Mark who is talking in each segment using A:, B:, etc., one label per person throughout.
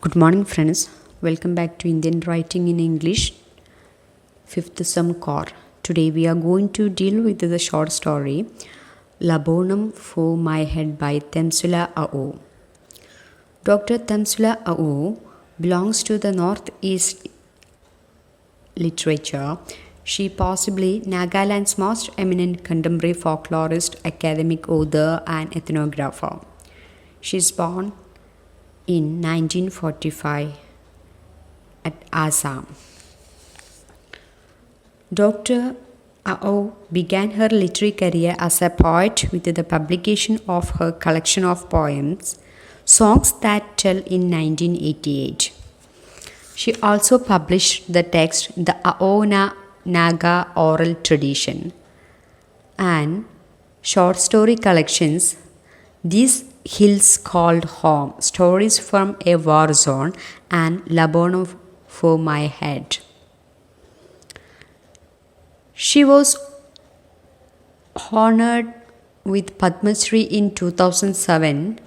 A: Good morning, friends. Welcome back to Indian Writing in English, 5th Sum Core. Today we are going to deal with the short story LABURNUM for My Head by TEMSULA AO. Dr. TEMSULA AO belongs to the Northeast literature. She possibly Nagaland's most eminent contemporary folklorist, academic author, and ethnographer. She is born in 1945 at Assam. Dr. Ao began her literary career as a poet with the publication of her collection of poems, Songs That Tell, in 1988. She also published the text The Ao Naga Oral Tradition and short story collections These Hills Called Home, Stories from a War Zone, and LABURNUM for My Head. She was honored with Padma Shri in 2007,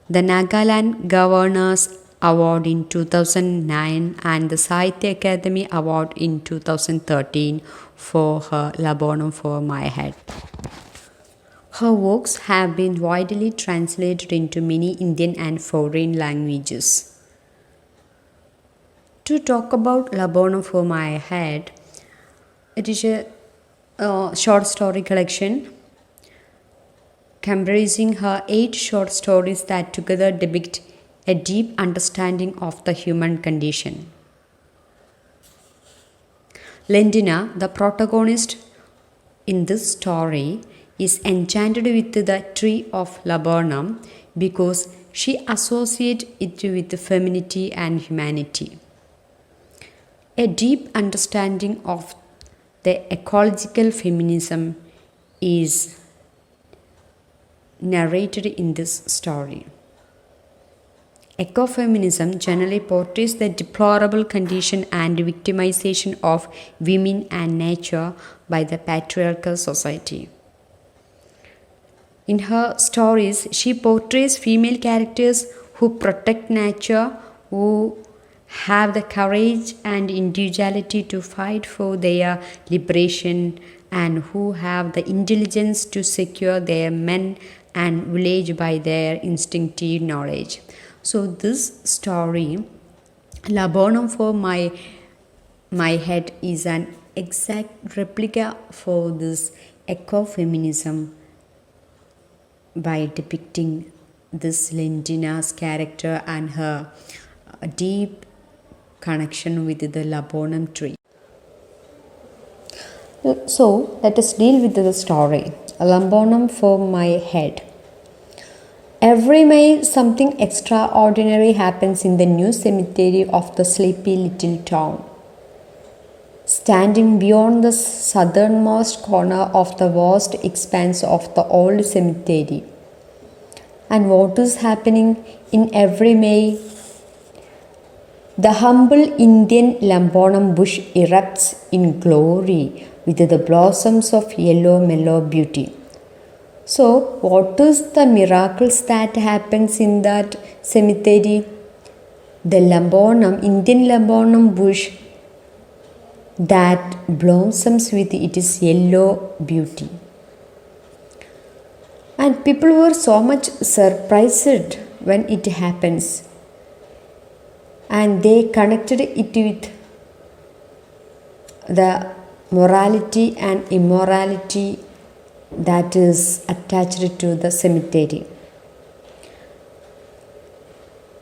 A: the Nagaland Governor's Award in 2009, and the Sahitya Academy Award in 2013 for her LABURNUM for My Head. Her works have been widely translated into many Indian and foreign languages. To talk about LABURNUM for My Head, it is a short story collection comprising her 8 short stories that together depict a deep understanding of the human condition. Lendina, the protagonist in this story, is enchanted with the tree of LABURNUM because she associates it with femininity and humanity. A deep understanding of the ecological feminism is narrated in this story. Ecofeminism generally portrays the deplorable condition and victimization of women and nature by the patriarchal society. In her stories, she portrays female characters who protect nature, who have the courage and individuality to fight for their liberation, and who have the intelligence to secure their men and village by their instinctive knowledge. So this story, LABURNUM for My Head, is an exact replica for this ecofeminism by depicting this Lendina's character and her deep connection with the LABURNUM tree. So let us deal with the story LABURNUM for My Head. Every May, something extraordinary happens in the new cemetery of the sleepy little town. Standing beyond the southernmost corner of the vast expanse of the old cemetery. And what is happening in every May? The humble Indian LABURNUM bush erupts in glory with the blossoms of yellow mellow beauty. So, what is the miracles that happens in that cemetery? The Indian LABURNUM bush that blossoms with its yellow beauty. And people were so much surprised when it happens. And they connected it with the morality and immorality that is attached to the cemetery.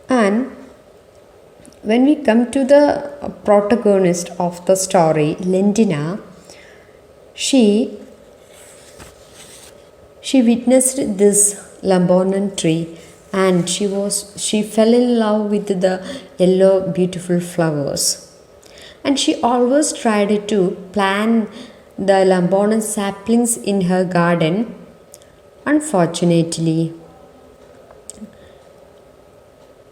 A: And when we come to the protagonist of the story, Lendina, she witnessed this LABURNUM tree and she fell in love with the yellow beautiful flowers. And she always tried to plant the LABURNUM saplings in her garden. Unfortunately,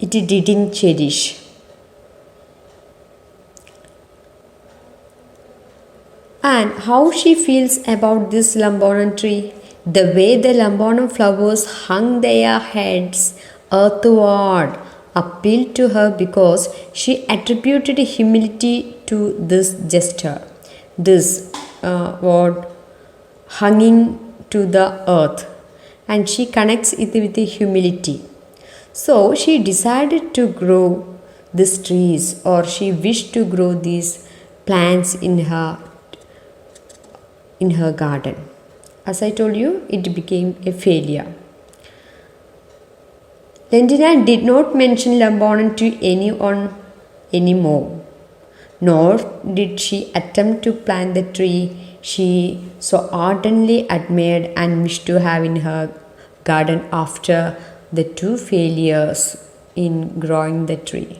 A: it didn't cherish. And how she feels about this LABURNUM tree? The way the LABURNUM flowers hung their heads earthward appealed to her because she attributed humility to this gesture, this word hanging to the earth, and she connects it with the humility. So she decided to grow these trees, or she wished to grow these plants in her garden. As I told you, it became a failure. Lentina did not mention LABURNUM to anyone anymore, nor did she attempt to plant the tree she so ardently admired and wished to have in her garden after the two failures in growing the tree.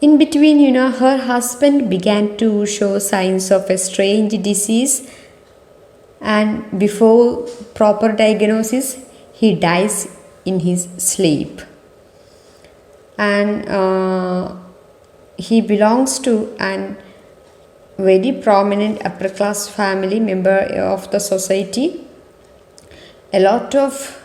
A: In between, her husband began to show signs of a strange disease, and before proper diagnosis, he dies in his sleep. And he belongs to an very prominent upper class family, member of the society. A lot of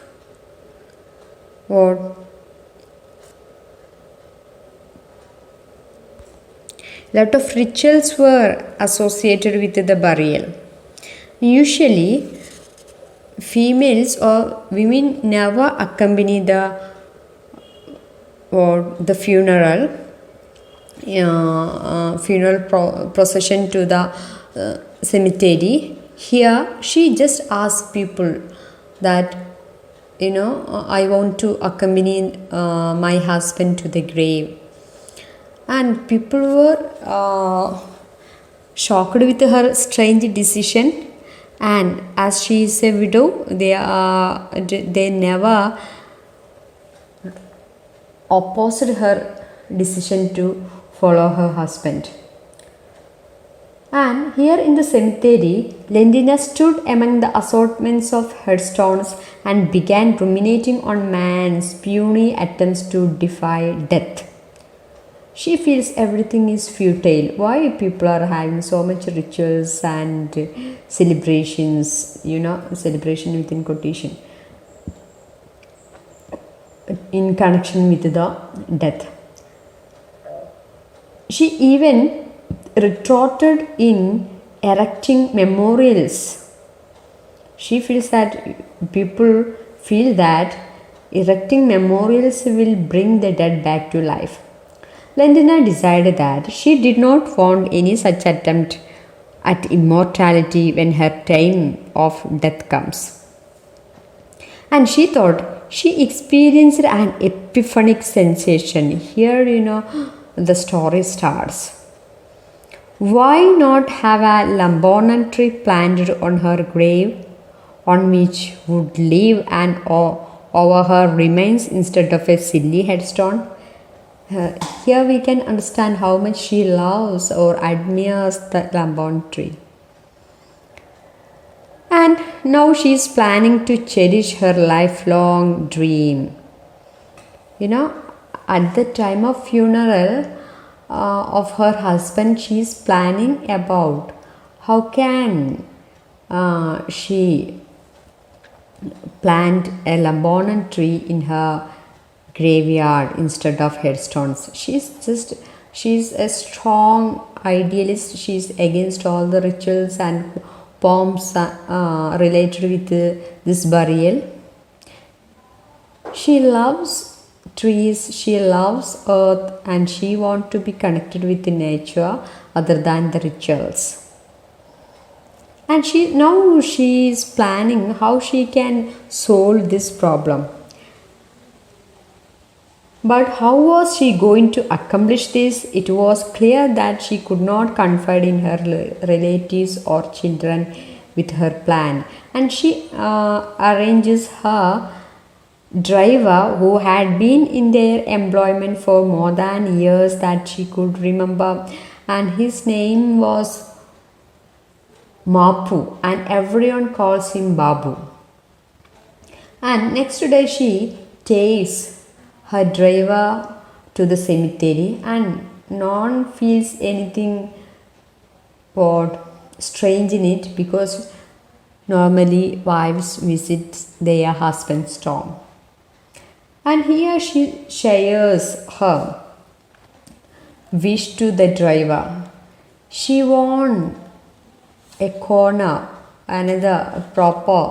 A: rituals were associated with the burial. Usually, females or women never accompany the funeral procession to the cemetery. Here, she just asked people that, I want to accompany my husband to the grave. And people were shocked with her strange decision. And as she is a widow, they never opposed her decision to follow her husband. And here in the cemetery, Lentina stood among the assortments of headstones and began ruminating on man's puny attempts to defy death. She feels everything is futile. Why people are having so much rituals and celebrations, celebration within quotation, in connection with the death. She even retorted in erecting memorials. She feels that people feel that erecting memorials will bring the dead back to life. Lentina decided that she did not want any such attempt at immortality when her time of death comes. And she thought she experienced an epiphanic sensation. Here, the story starts. Why not have a LABURNUM tree planted on her grave, on which would live and over her remains instead of a silly headstone? Here we can understand how much she loves or admires the LABURNUM tree. And now she is planning to cherish her lifelong dream. At the time of funeral of her husband, she is planning about how can she plant a LABURNUM tree in her graveyard instead of headstones. She's a strong idealist. She's against all the rituals and pomps related with this burial. She loves trees, she loves earth, and she wants to be connected with the nature other than the rituals. And she is planning how she can solve this problem. But how was she going to accomplish this? It was clear that she could not confide in her relatives or children with her plan. And she arranges her driver, who had been in their employment for more than years that she could remember, and his name was Mapu, and everyone calls him Babu. And next day she takes her driver to the cemetery, and no one feels anything strange in it, because normally wives visit their husband's tomb. And And here she shares her wish to the driver. She wants a corner, another proper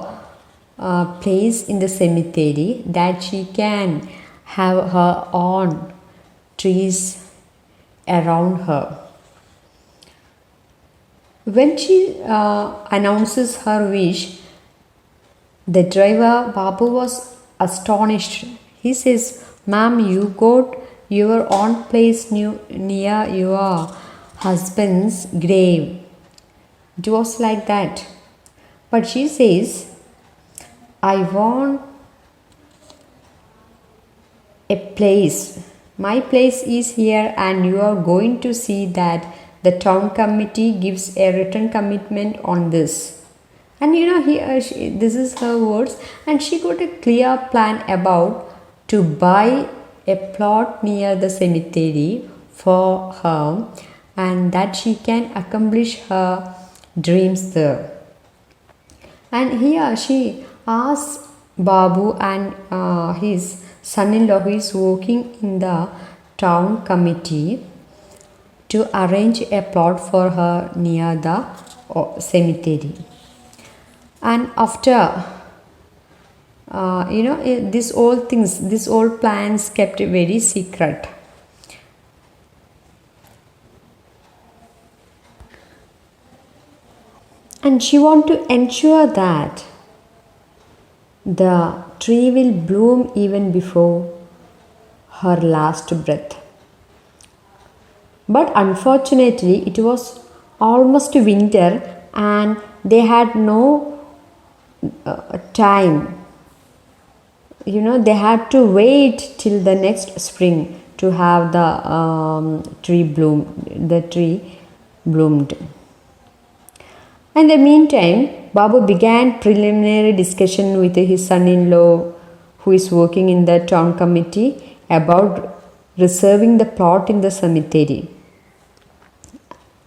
A: place in the cemetery that she can have her own trees around her. When she announces her wish, the driver Babu was astonished. He says, "Ma'am, you got your own place near your husband's grave." It was like that. But she says, "I want a place. My place is here, and you are going to see that the town committee gives a written commitment on this." And this is her words, and she got a clear plan about to buy a plot near the cemetery for her, and that she can accomplish her dreams there. And here she asks Babu and his son-in-law, who is working in the town committee, to arrange a plot for her near the cemetery. And after these all plans kept very secret. And she want to ensure that the tree will bloom even before her last breath. But unfortunately, it was almost winter and they had no time. They had to wait till the next spring to have the tree bloomed. In the meantime, Babu began preliminary discussion with his son-in-law, who is working in the town committee, about reserving the plot in the cemetery.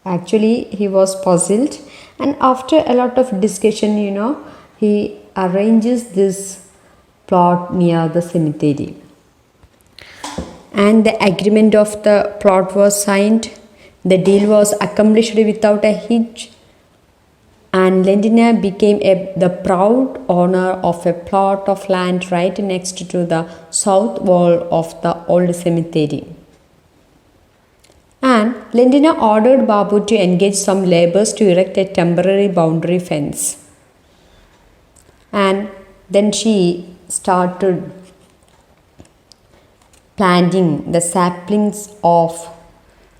A: Actually, he was puzzled, and after a lot of discussion, he arranges this plot near the cemetery. And the agreement of the plot was signed. The deal was accomplished without a hitch. And Lendina became the proud owner of a plot of land right next to the south wall of the old cemetery. And Lendina ordered Babu to engage some laborers to erect a temporary boundary fence. And then she started planting the saplings of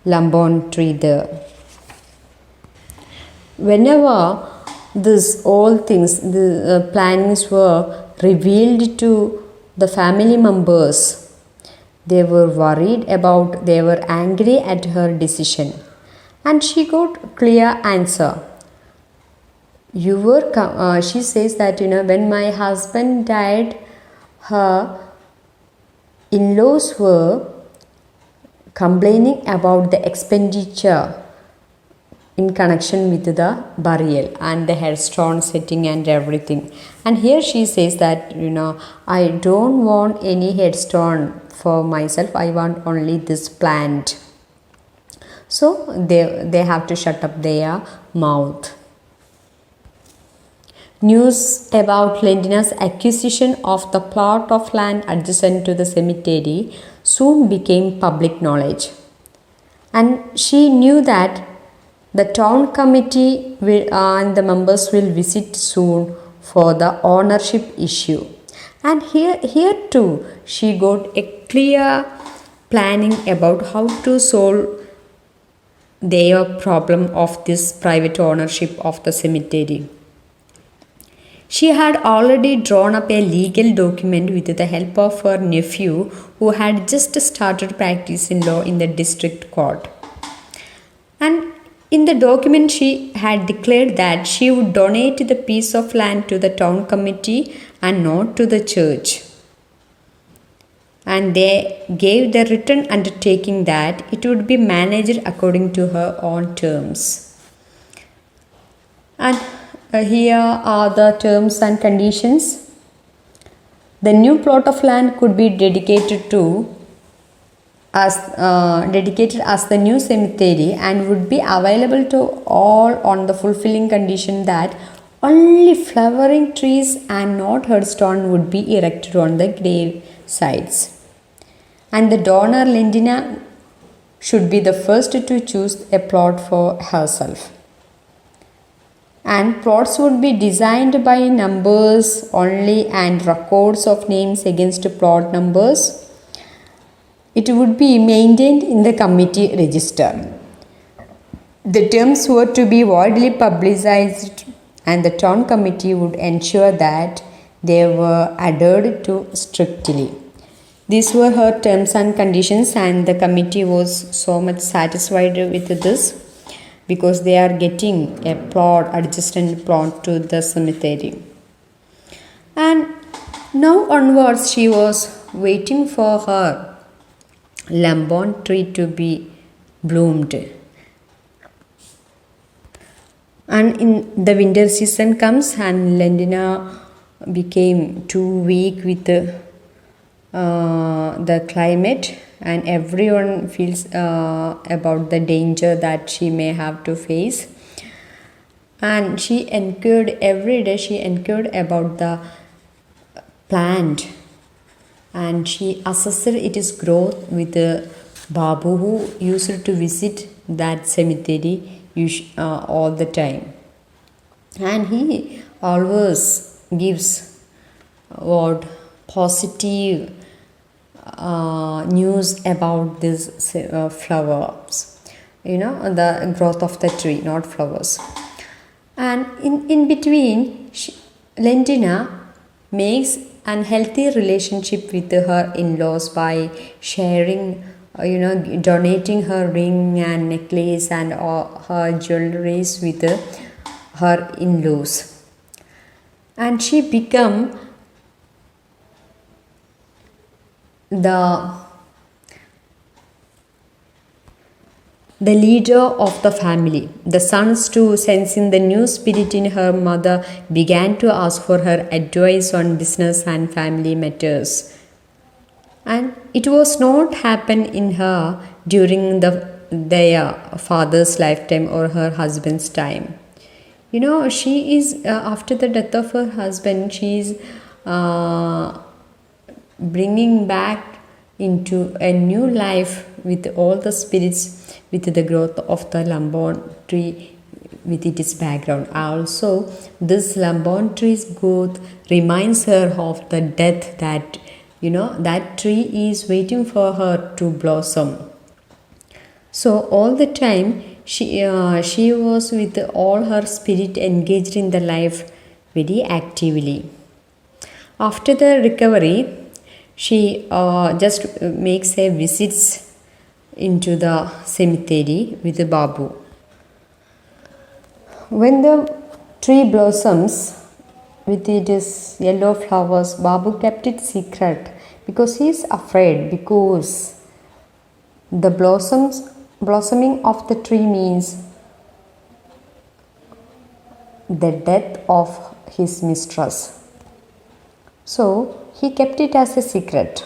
A: LABURNUM tree there. Whenever the plannings were revealed to the family members, they were angry at her decision. And she got clear answer. She says that, when my husband died, her in-laws were complaining about the expenditure in connection with the burial and the headstone setting and everything. And here she says that, I don't want any headstone for myself. I want only this plant. So they have to shut up their mouth. News about Lendina's acquisition of the plot of land adjacent to the cemetery soon became public knowledge. And she knew that the town committee and the members will visit soon for the ownership issue. And here too, she got a clear planning about how to solve their problem of this private ownership of the cemetery. She had already drawn up a legal document with the help of her nephew, who had just started practicing law in the district court. And in the document, she had declared that she would donate the piece of land to the town committee and not to the church. And they gave the written undertaking that it would be managed according to her own terms. And here are the terms and conditions. The new plot of land could be dedicated as the new cemetery and would be available to all on the fulfilling condition that only flowering trees and not headstone would be erected on the grave sides. And the donor Lendina should be the first to choose a plot for herself. And plots would be designed by numbers only and records of names against plot numbers. It would be maintained in the committee register. The terms were to be widely publicized and the town committee would ensure that they were adhered to strictly. These were her terms and conditions, and the committee was so much satisfied with this because they are getting a plot, adjacent plot to the cemetery. And now onwards she was waiting for her lambon tree to be bloomed. And in the winter season comes and Lendina became too weak with the climate, and everyone feels about the danger that she may have to face. And she enquired every day, she enquired about the plant and she assessed its growth with Babu, who used to visit that cemetery all the time. And he always gives positive news about these flowers, the growth of the tree, not flowers. And in between, Lendina makes an healthy relationship with her in-laws by sharing, donating her ring and necklace and her jewelries with her in-laws. And she become the leader of the family. The sons, too, sensing the new spirit in her mother, began to ask for her advice on business and family matters. And it was not happen in her during their father's lifetime or her husband's time. She is, after the death of her husband, she is bringing back into a new life with all the spirits, with the growth of the lambon tree with its background. Also, this lambon tree's growth reminds her of the death that, that tree is waiting for her to blossom. So all the time she was with all her spirit engaged in the life very actively. After the recovery, she just makes a visits into the cemetery with Babu. When the tree blossoms with its yellow flowers, Babu kept it secret because he is afraid, because the blossoming of the tree means the death of his mistress. So he kept it as a secret.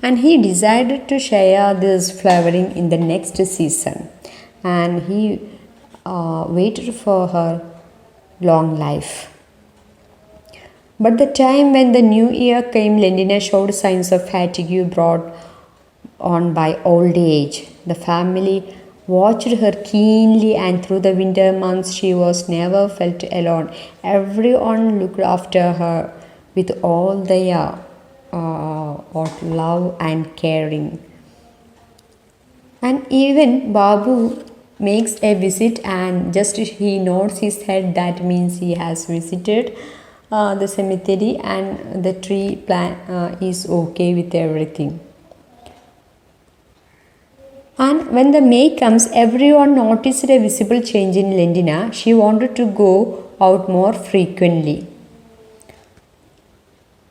A: And he decided to share this flowering in the next season. And he waited for her long life. But the time when the new year came, Lendina showed signs of fatigue brought on by old age. The family watched her keenly, and through the winter months she was never felt alone. Everyone looked after her with all their love and caring. And even Babu makes a visit, and just he nods his head, that means he has visited the cemetery and the tree plant is okay with everything. And when the May comes, everyone noticed a visible change in Lendina. She wanted to go out more frequently.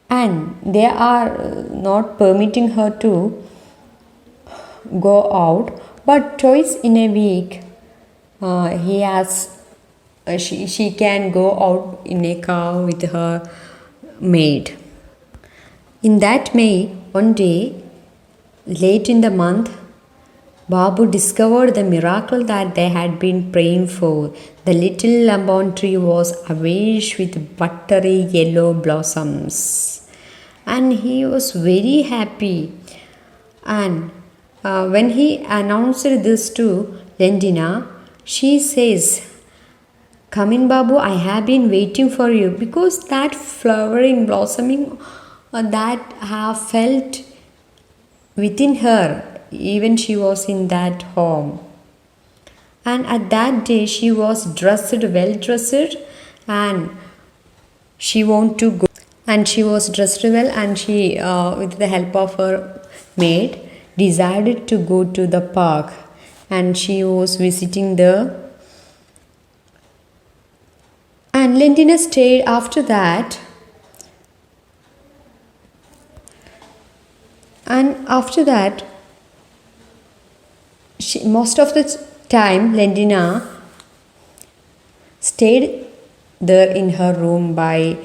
A: And they are not permitting her to go out, but twice in a week she can go out in a car with her maid. In that May, one day, late in the month, Babu discovered the miracle that they had been praying for. The little lemon tree was awash with buttery yellow blossoms, and he was very happy. And when he announced this to Lendina, she says, "Come in, Babu, I have been waiting for you," because that flowering, blossoming that have felt within her, even she was in that home. And at that day she was well dressed, and she wanted to go, and she was dressed well, and she with the help of her maid decided to go to the park, and she was visiting there. And Lendina stayed after that. And after that, most of the time, Lendina stayed there in her room by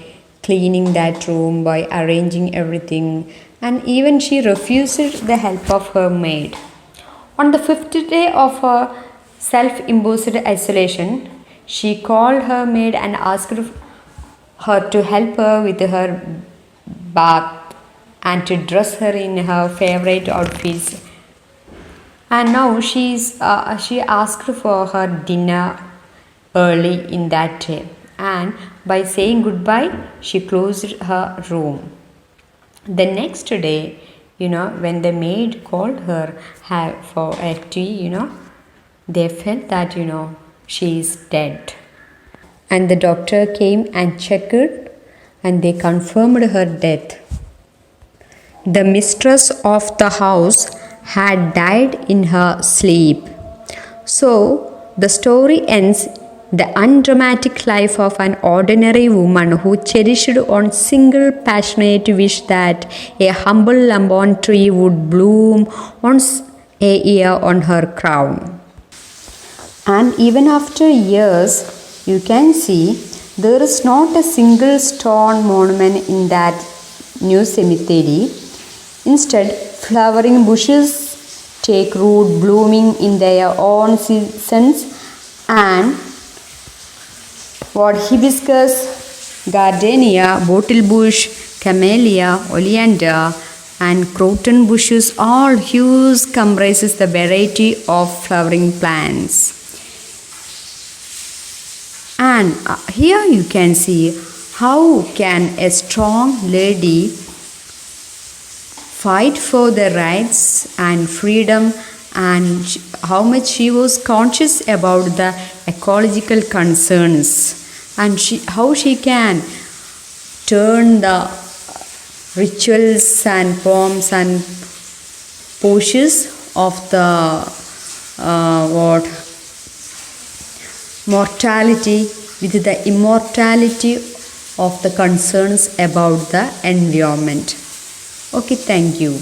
A: cleaning that room, by arranging everything, and even she refused the help of her maid. On the 5th day of her self-imposed isolation, she called her maid and asked her to help her with her bath and to dress her in her favorite outfits. And now she asked for her dinner early in that day, and by saying goodbye, she closed her room. The next day, when the maid called her for a tea, they felt that she is dead. And the doctor came and checked, and they confirmed her death. The mistress of the house had died in her sleep. So the story ends the undramatic life of an ordinary woman who cherished one single passionate wish that a humble lemon tree would bloom once a year on her crown. And even after years, you can see there is not a single stone monument in that new cemetery. Instead, flowering bushes take root, blooming in their own seasons, and hibiscus, gardenia, bottle bush, camellia, oleander, and croton bushes, all hues comprises the variety of flowering plants. And here you can see how can a strong lady fight for the rights and freedom, and how much she was conscious about the ecological concerns, and how she can turn the rituals and poems and poetries of the mortality with the immortality of the concerns about the environment. Okay, thank you.